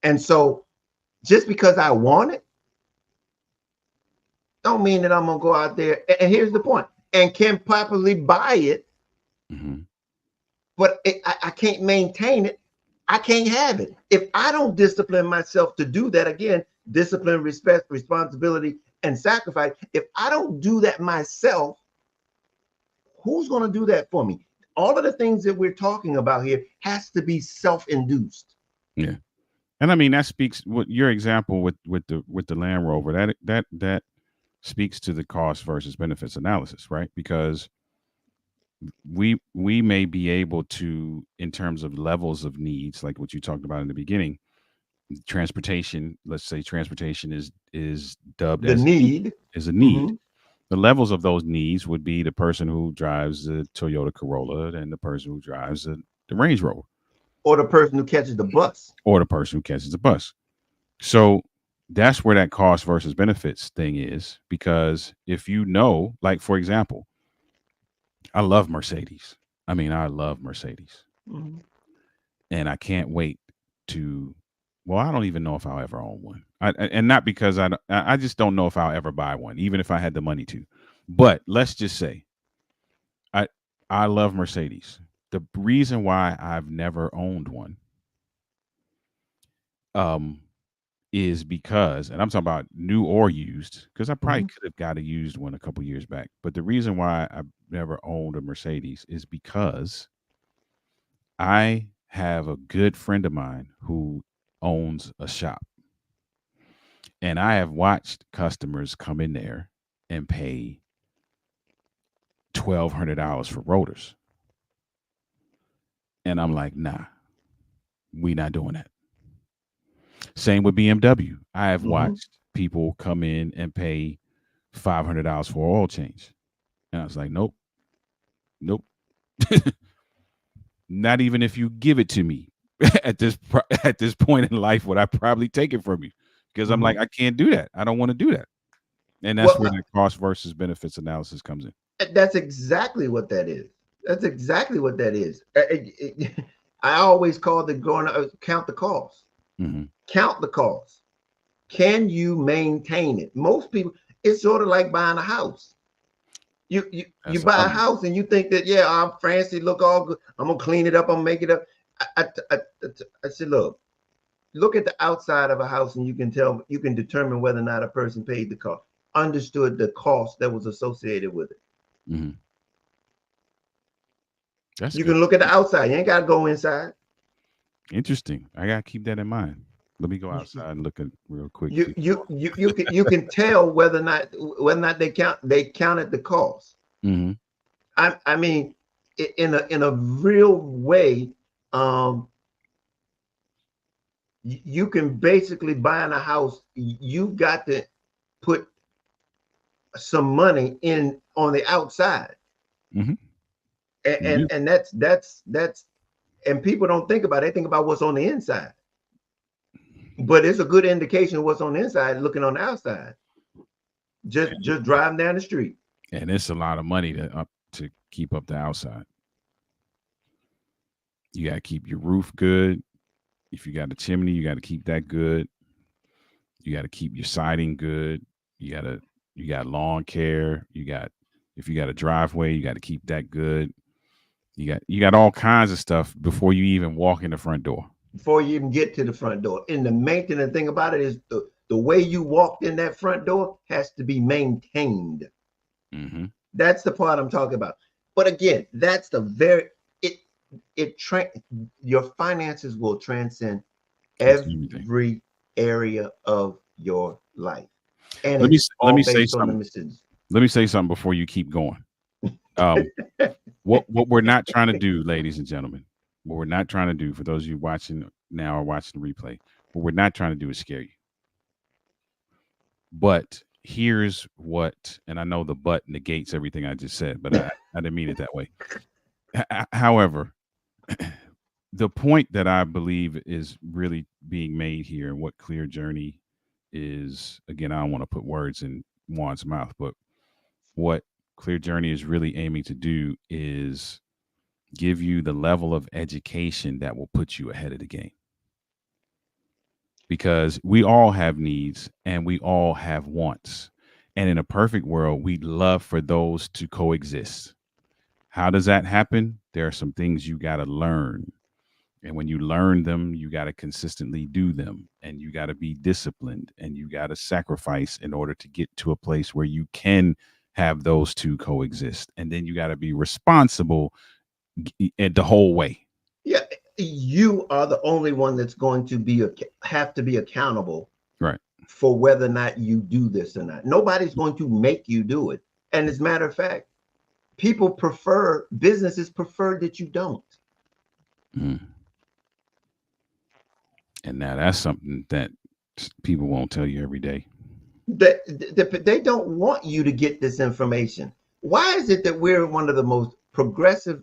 And so, just because I want it, don't mean that I'm gonna go out there. And here's the point: and can properly buy it, Hmm. but I can't maintain it. I can't have it if I don't discipline myself to do that. Again, discipline, respect, responsibility, and sacrifice. If I don't do that myself, who's going to do that for me? All of the things that we're talking about here has to be self-induced. Yeah. And I mean that speaks, what your example with the Land Rover, that speaks to the cost versus benefits analysis, right? Because we may be able to, in terms of levels of needs, like what you talked about in the beginning, transportation. Let's say transportation is dubbed The as a need, need, is a need. mm-hmm, The levels of those needs would be the person who drives the Toyota Corolla and the person who drives the Range Rover, or the person who catches the bus. or the person who catches the bus. So that's where that cost versus benefits thing is. Because if you know, like for example, I love Mercedes. I mean, I love Mercedes, Mm-hmm. and I can't wait to. Well, I don't even know if I'll ever own one, and not because I just don't know if I'll ever buy one, even if I had the money to. But let's just say I I love Mercedes. The reason why I've never owned one, um, is because, and I'm talking about new or used, because I probably Mm-hmm. could have got a used one a couple years back. But the reason why I've never owned a Mercedes is because I have a good friend of mine who owns a shop, and I have watched customers come in there and pay $1,200 for rotors, and I'm like, nah, we not doing that. Same with BMW. I have Mm-hmm. watched people come in and pay $500 for an oil change, and I was like, nope, nope. Not even if you give it to me at this point in life would I probably take it from you, because I'm Mm-hmm. like, I can't do that. I don't want to do that. And that's Well, where the cost versus benefits analysis comes in. that's exactly what that is. That's exactly what that is. I always call the going count the cost. Hmm. Count the cost. Can you maintain it? Most people, it's sort of like buying a house. You That's buy a another one. house and you think that, yeah, I'm fancy, look all good. I'm gonna clean it up. I'm gonna make it up. I said, look at the outside of a house and you can determine whether or not a person paid the cost, understood the cost that was associated with it. Hmm. That's You good. can look at the outside. You ain't got to go inside. Interesting. I gotta keep that in mind. Let me go outside and look at real quick. You See what's you going you you can tell whether or not they counted the cost. on. Hmm. I mean, in a real way, um, you can basically buy in a house. You got to put some money in on the outside, Hmm. and You do. that's and people don't think about it. They think about what's on the inside, but it's a good indication of what's on the inside looking on the outside. Just driving down the street. And it's a lot of money to keep up the outside. You gotta keep your roof good. If you got a chimney, you gotta keep that good. You gotta keep your siding good. You got lawn care. You got if you got a driveway, you gotta keep that good. You got all kinds of stuff before you even walk in the front door. Before you even get to the front door. And the maintenance thing about it is the way you walked in that front door has to be maintained. Hmm. That's the part I'm talking about. But again, that's the very it it tra- your finances will transcend It's everything. every area of your life, and it's Let all me say based on the something. messages. Let me say something before you keep going. Um, what we're not trying to do, ladies and gentlemen, what we're not trying to do for those of you watching now or watching the replay, what we're not trying to do is scare you. But here's what, and I know the but negates everything I just said, but I didn't mean it that way. However, the point that I believe is really being made here and what Clear Journey is, again, I don't want to put words in Juan's mouth, but what Clear Journey is really aiming to do is give you the level of education that will put you ahead of the game. Because we all have needs and we all have wants. And in a perfect world, we'd love for those to coexist. How does that happen? There are some things you got to learn. And when you learn them, you got to consistently do them and you got to be disciplined and you got to sacrifice in order to get to a place where you can have those two coexist. And then you got to be responsible the whole way. Yeah, you are the only one that's going to have to be accountable Right. for whether or not you do this or not. Nobody's going to make you do it. And as a matter of fact, businesses prefer that you don't. Mm. And now that's something that people won't tell you every day. They don't want you to get this information. Why is it that we're one of the most progressive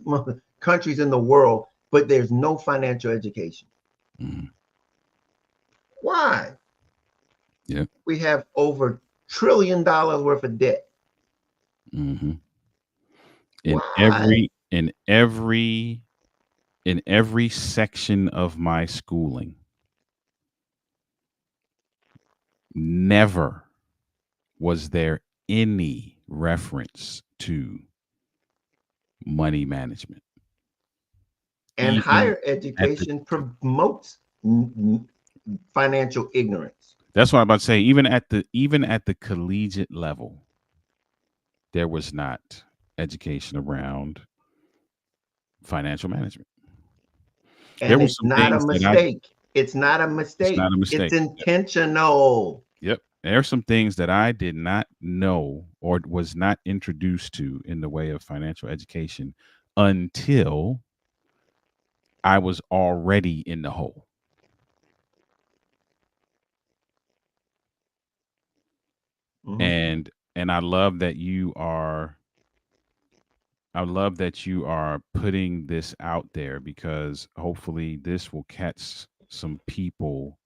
countries in the world, but there's no financial education? Mm. Why? Yeah. We have over $1 trillion worth of debt. Hmm. In Why? in every section of my schooling, never was there any reference to money management, And even higher at the. education promotes financial ignorance. That's what I'm about to say. Even at the collegiate level, there was not education around financial management. There And were it's some not a things that I. mistake. It's not a It's mistake. not a It's mistake. intentional. Yep. There are some things that I did not know or was not introduced to in the way of financial education until I was already in the hole. Mhm. And I love that you are putting this out there because hopefully this will catch some people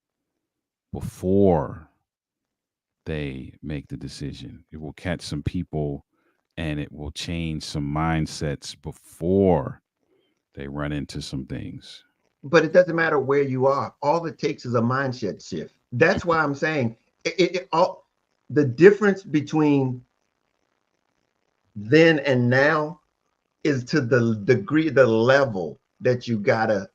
before they make the decision. It will catch some people and it will change some mindsets before they run into some things. But it doesn't matter where you are. All it takes is a mindset shift. That's why I'm saying All the difference between then and now is to the degree, the level that you gotta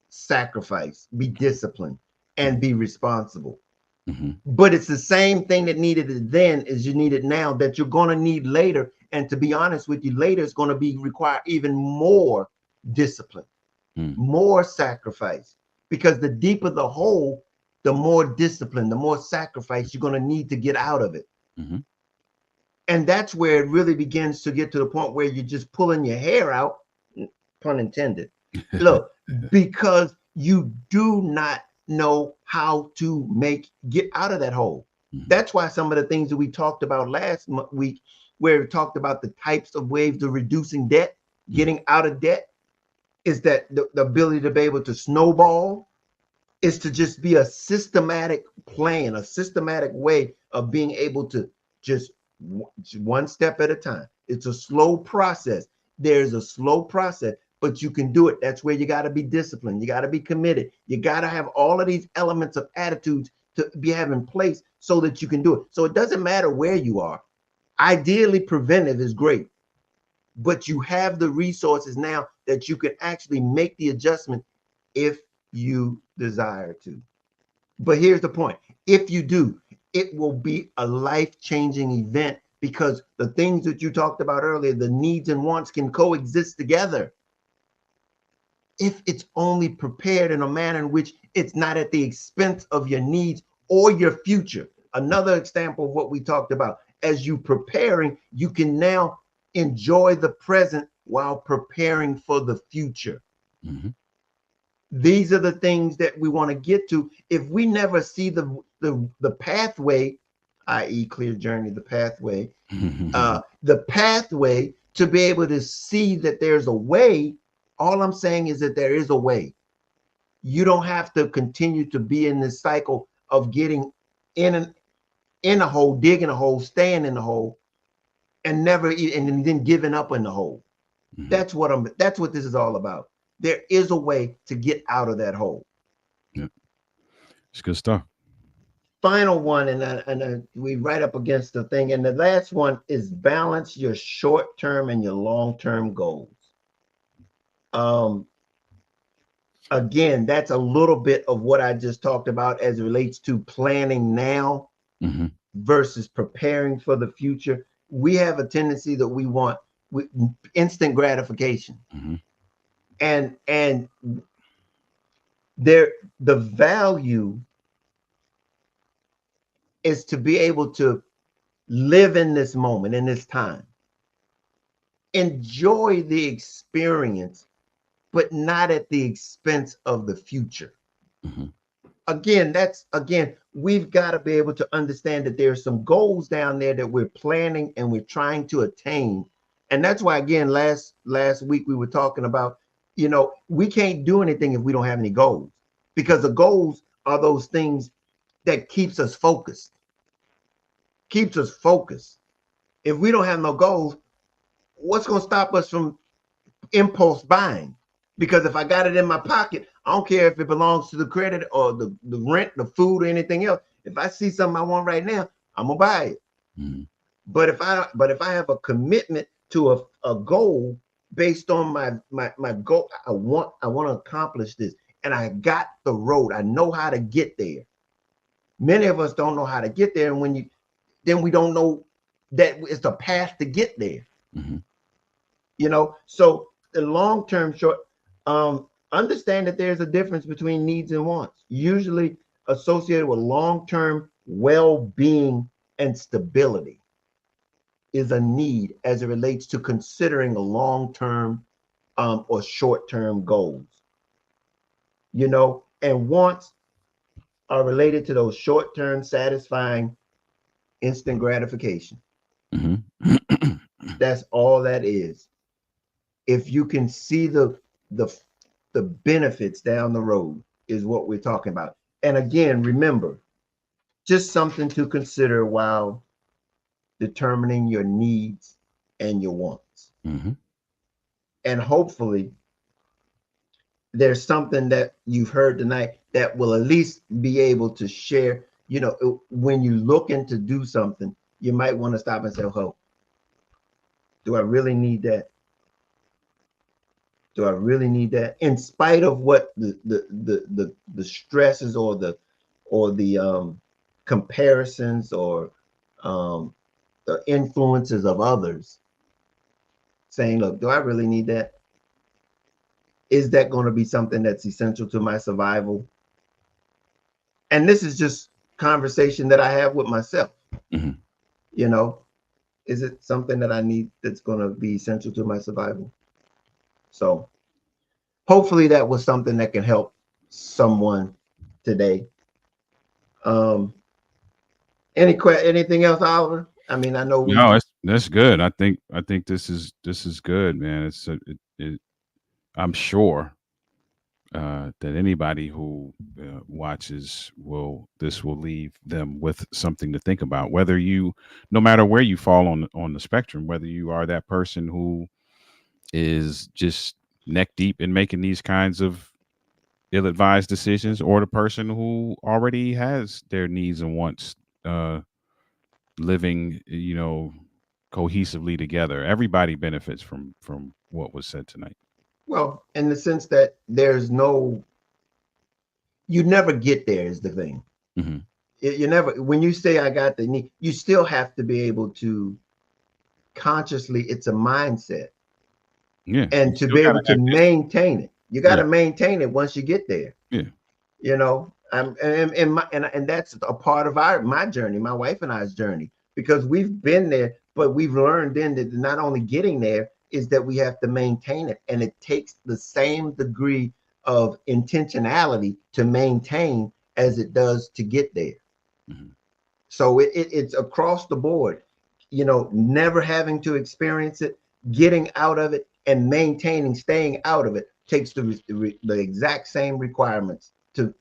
sacrifice, be disciplined, and be responsible. Mhm. But it's the same thing that needed then as you need it now that you're going to need later. And to be honest with you, later is going to be require even more discipline, Mm. more sacrifice, because the deeper the hole, the more discipline, the more sacrifice you're going to need to get out of it. Mhm. And that's where it really begins to get to the point where you're just pulling your hair out, pun intended. Look, because you do not know how to get out of that hole. Mhm. That's why some of the things that we talked about last week, where we talked about the types of ways of reducing debt, Mm. getting out of debt, is that the ability to be able to snowball, is to just be a systematic plan, a systematic way of being able to just one step at a time. It's a slow process. There's a slow process, but you can do it. That's where you got to be disciplined. You got to be committed. You got to have all of these elements of attitudes to be having place so that you can do it. So it doesn't matter where you are. Ideally, preventive is great, but you have the resources now that you can actually make the adjustment if you desire to. But here's the point: if you do, it will be a life changing event because the things that you talked about earlier, the needs and wants, can coexist together if it's only prepared in a manner in which it's not at the expense of your needs or your future. Another example of what we talked about: as you preparing, you can now enjoy the present while preparing for the future. Mhm. These are the things that we want to get to. If we never see the pathway, i.e., clear journey, the pathway to be able to see that there's a way. All I'm saying is that there is a way. You don't have to continue to be in this cycle of getting in an, in a hole, digging a hole, staying in the hole, and never and then giving up in the hole. Mhm. That's what this is all about. There is a way to get out of that hole. Yeah. It's good stuff. Final one, and we right up against the thing. And the last one is balance your short term and your long term goals. Um, Again, that's a little bit of what I just talked about as it relates to planning now Mhm. versus preparing for the future. We have a tendency that we want instant gratification, Mhm. and there the value is to be able to live in this moment, in this time, enjoy the experience, but not at the expense of the future. Mhm. Again, we've got to be able to understand that there's some goals down there that we're planning and we're trying to attain. And that's why, again, last week we were talking about, we can't do anything if we don't have any goals, because the goals are those things that keeps us focused. If we don't have no goals, what's going to stop us from impulse buying? Because if I got it in my pocket, I don't care if it belongs to the credit or the rent, the food, or anything else. If I see something I want right now, I'm gonna buy it. Mhm. But if I have a commitment to a goal based on my goal, I want to accomplish this, and I got the road. I know how to get there. Many of us don't know how to get there, and then we don't know that it's the path to get there. Mhm. So the long term, short, understand that there's a difference between needs and wants, usually associated with long term well being and stability, is a need as it relates to considering a long term or short term goals. And wants are related to those short term, satisfying, instant gratification. Mhm. That's all that is. If you can see the the benefits down the road, is what we're talking about. And again, remember, just something to consider while determining your needs and your wants. Mhm. And hopefully there's something that you've heard tonight that will at least be able to share, when you looking to do something, you might want to stop and say, oh, do I really need that? Do I really need that? In spite of what the stresses or the comparisons or um, the influences of others saying, look, do I really need that? Is that going to be something that's essential to my survival? And this is just conversation that I have with myself. Hmm. You know, is it something that I need that's going to be essential to my survival? So hopefully that was something that can help someone today. Um, anything else, Oliver? I mean, I know we. No, that's good. I think this is good, man. I'm sure that anybody who watches will leave them with something to think about. Whether you, no matter where you fall on the spectrum, whether you are that person who is just neck deep in making these kinds of ill-advised decisions, or the person who already has their needs and wants uh, living, cohesively together. Everybody benefits from what was said tonight. Well, in the sense that there's no, you never get there is the thing. Hmm. You never, when you say I got the need, you still have to be able to consciously, it's a mindset, Yeah, you and to still be gotta able to have this. maintain it. You got Yeah, to maintain it once you get there. yeah. And that's a part of my journey, my wife and I's journey, because we've been there, but we've learned then that not only getting there is that we have to maintain it, and it takes the same degree of intentionality to maintain as it does to get there. Hmm. So it's across the board, never having to experience it, getting out of it, and maintaining staying out of it takes the exact same requirements to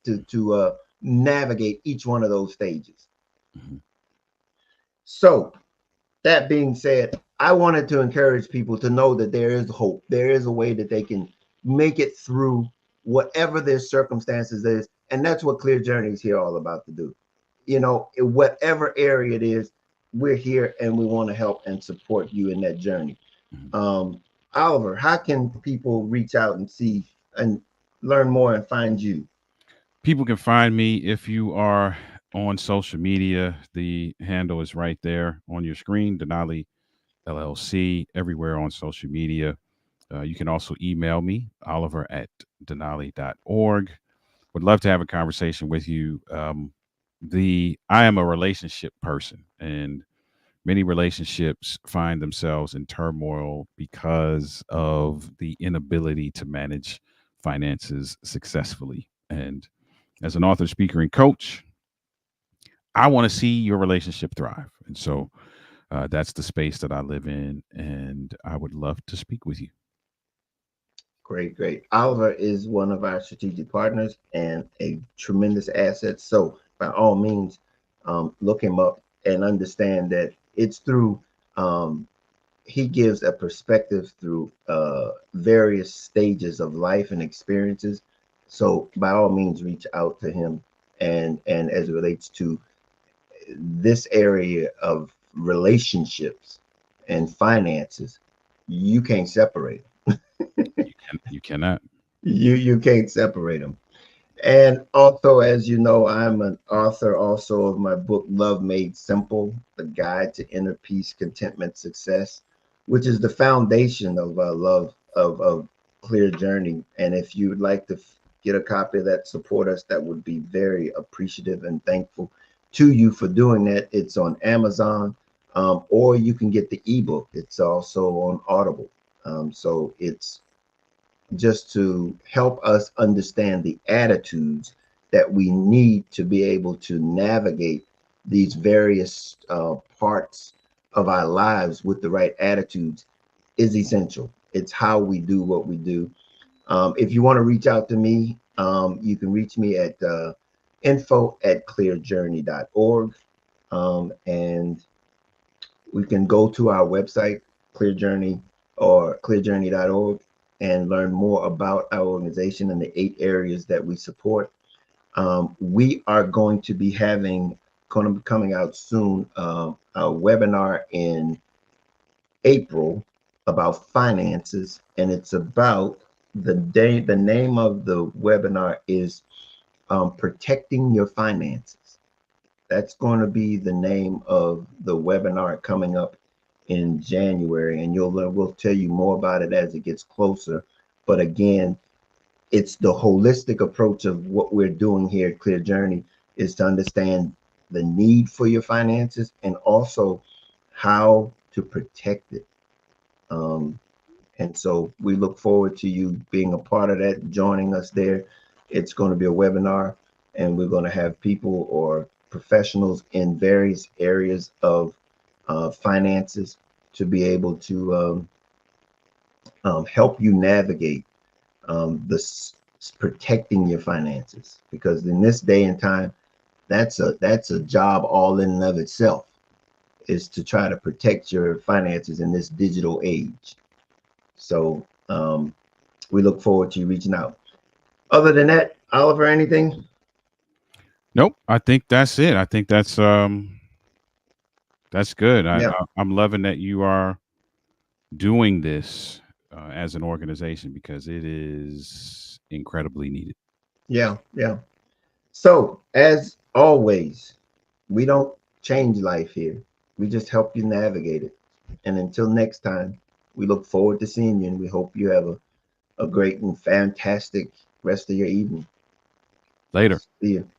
navigate each one of those stages. Hmm. So that being said, I wanted to encourage people to know that there is hope. There is a way that they can make it through whatever their circumstances is, and that's what Clear Journey is here all about to do. In whatever area it is, we're here and we want to help and support you in that journey. Hmm. Um, Oliver, how can people reach out and see and learn more and find you? People can find me if you are on social media. The handle is right there on your screen, Denali LLC, everywhere on social media. You can also email me, oliver@denali.org. Would love to have a conversation with you. I am a relationship person, and many relationships find themselves in turmoil because of the inability to manage finances successfully. And as an author, speaker, and coach, I want to see your relationship thrive. And so that's the space that I live in, and I would love to speak with you. Great, great. Oliver is one of our strategic partners and a tremendous asset. So, by all means, look him up and understand that it's through, um, he gives a perspective through various stages of life and experiences. So, by all means, reach out to him. And as it relates to this area of relationships and finances, you can't separate You cannot. you can't separate them. And also, as you know, I'm an author also of my book Love Made Simple: The Guide to Inner Peace, Contentment, Success, which is the foundation of love of Clear Journey. And if you would like to get a copy of that, support us, that would be very appreciative and thankful to you for doing that. It's on Amazon, or you can get the ebook. It's also on Audible. So it's just to help us understand the attitudes that we need to be able to navigate these various parts of our lives with the right attitudes is essential. It's how we do what we do. If you want to reach out to me, you can reach me at info@clearjourney.org. And we can go to our website, Clear Journey or clearjourney.org, and learn more about our organization and the 8 areas that we support. We are going to be having, going to be coming out soon, a webinar in April about finances, and it's about the day. The name of the webinar is protecting your finances. That's going to be the name of the webinar coming up in January, and we'll tell you more about it as it gets closer. But again, it's the holistic approach of what we're doing here at Clear Journey is to understand the need for your finances and also how to protect it. Um, and so we look forward to you being a part of that, joining us there. It's going to be a webinar, and we're going to have people or professionals in various areas of finances to be able to help you navigate protecting your finances. Because in this day and time, that's a job all in and of itself, is to try to protect your finances in this digital age. So we look forward to you reaching out. Other than that, Oliver, anything? Nope. I think that's it. I think that's good. Yeah, I'm loving that you are doing this as an organization because it is incredibly needed. yeah, yeah. So as always, we don't change life here. We just help you navigate it. And until next time, we look forward to seeing you, and we hope you have a great and fantastic rest of your evening. Later. See you.